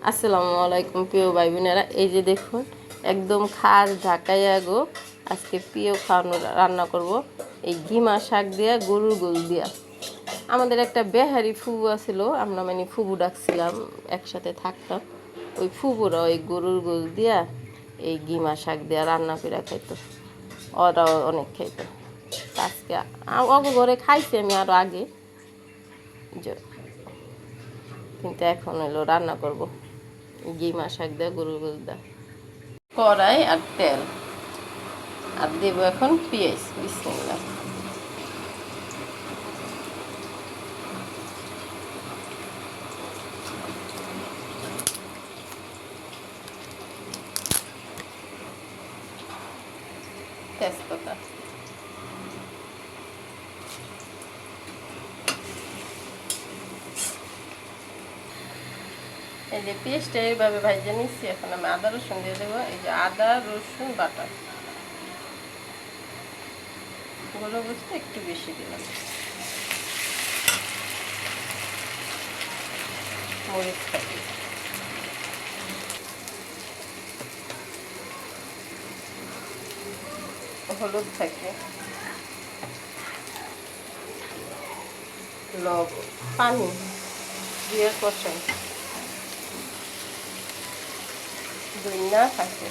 আসসালামু আলাইকুম প্রিয় ভাই বোনেরা, এই যে দেখুন একদম খাস ঢাকাইয়া গো। আজকে প্রিয় খাওয়ানো রান্না করব এই গিমা শাক দিয়া, গরুর গোল দিয়া। আমাদের একটা বেহারি ফুবু আছিল, আমরা মানে ফুবু ডাকছিলাম, একসাথে থাকতাম। ওই ফুবুরা ওই গরুর গোল দিয়া এই গিমা শাক দিয়া রান্না করে খাইতো, ওরাও অনেক খাইতো। আজকে অগো ঘরে খাইছি আমি আরও আগে, কিন্তু এখন হইলো রান্না করব গিমা শাক দিয়ে, গরুর গোশ দিয়ে। কড়াই আর তেল আর দেবো এখন পেঁয়াজ। বিসমিল্লাহ। তেজপাতা, এই যে পেঁয়াজটা এইভাবে ভাজে নিচ্ছি। এখন আমি আদা রসুন দিয়ে দেবো। এই যে আদা রসুন বাটা, গুঁড়ো বুঝতে একটু বেশি দিলাম। মরিচ থাকি, হলুদ থাকে, লবণ, পানি দিয়ে কষাই, ধনিয়া থাকে।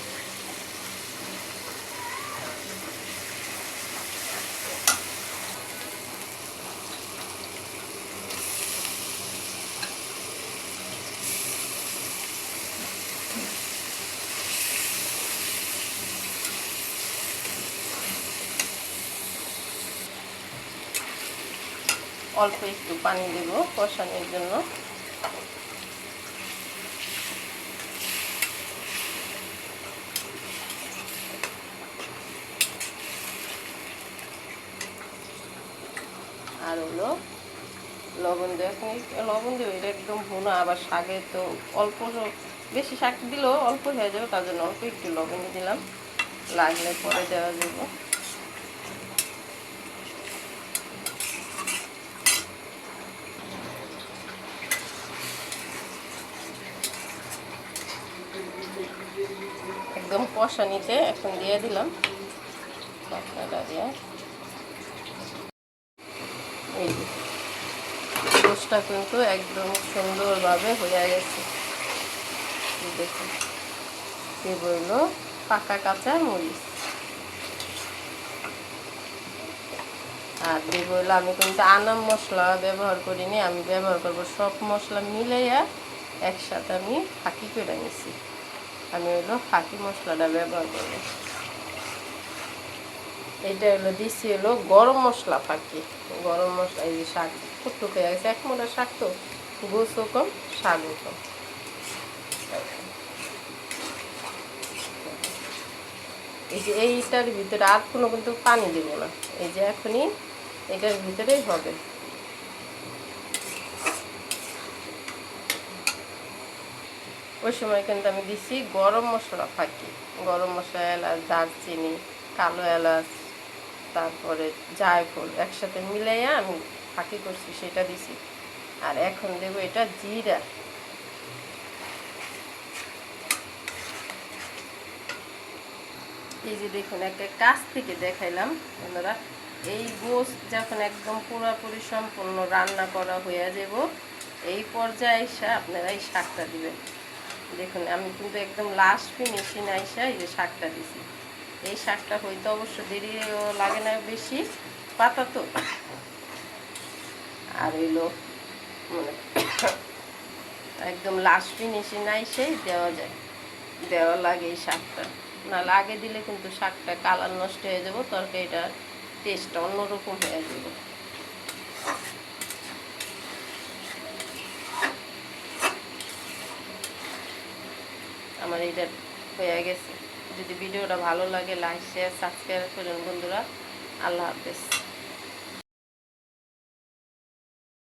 অল্প একটু পানি দেব কষানোর জন্য। আর হলো লবণ দিয়ে, লবণ দেবো। এটা একদম ভুনা, আবার শাকে তো অল্প, বেশি শাক দিলেও অল্প হয়ে যাবে, তার জন্য অল্প একটু লবণ দিলাম, লাগলে পরে দেওয়া যাবে। একদম কষানিতে এখন দিয়ে দিলাম মশলাটা দিয়ে। এই গোশটা কিন্তু একদম সুন্দরভাবে হয়ে গেছে। দেখুন, দেব হলো পাকা কাঁচা মরিচ, আর দেব হলো, আমি কিন্তু আনাম মশলা ব্যবহার করিনি, আমি ব্যবহার করব সব মশলা মিলাইয়া একসাথে আমি ফাঁকি করে নিছি। আমি হলো ফাঁকি মশলাটা ব্যবহার করব। এটা হলো দিচ্ছি হলো গরম মশলা ফাঁকি, গরম মশলা। এই যে শাক ফুটুক হয়ে গেছে, এক মোটা শাক তো, গোছও কম শাকও কম। এই যে এইটার ভিতরে আর কোনো কিন্তু পানি দেব না, এই যে এখনই এটার ভিতরেই হবে। ওই সময় কিন্তু আমি দিছি গরম মশলা ফাঁকি, গরম মশলা, এলাচ, দারচিনি, কালো এলাচ, তারপরে জায়ফল একসাথে মিলাইয়া আমি ফাঁকি করছি, সেটা দিছি। আর এখন দেবো এটা জিরা। এই যে দেখুন, একটা কাছ থেকে দেখাইলাম আপনারা। এই গোশ যখন একদম পুরোপুরি সম্পূর্ণ রান্না করা হয়ে যাব, এই পর্যায়ে এসে আপনারা এই শাকটা দিবেন। দেখুন, আমি কিন্তু একদম লাস্ট ফিনিশিং আইসা এই যে শাকটা দিছি। এই শাকটা হইতে অবশ্য দেরিও লাগে না বেশি, পাতা তো। আর এলো মানে একদম লাস্ট ফিনিশিং আইসেই দেওয়া যায়, দেওয়া লাগে এই শাকটা। নাহলে আগে দিলে কিন্তু শাকটা কালার নষ্ট হয়ে যাবো, তরকারিটার টেস্টটা অন্যরকম হয়ে যাবে। আমার এটা হয়ে গেছে। যদি ভিডিওটা ভালো লাগে লাইক শেয়ার সাবস্ক্রাইব করুন বন্ধুরা। আল্লাহ হাফেজ।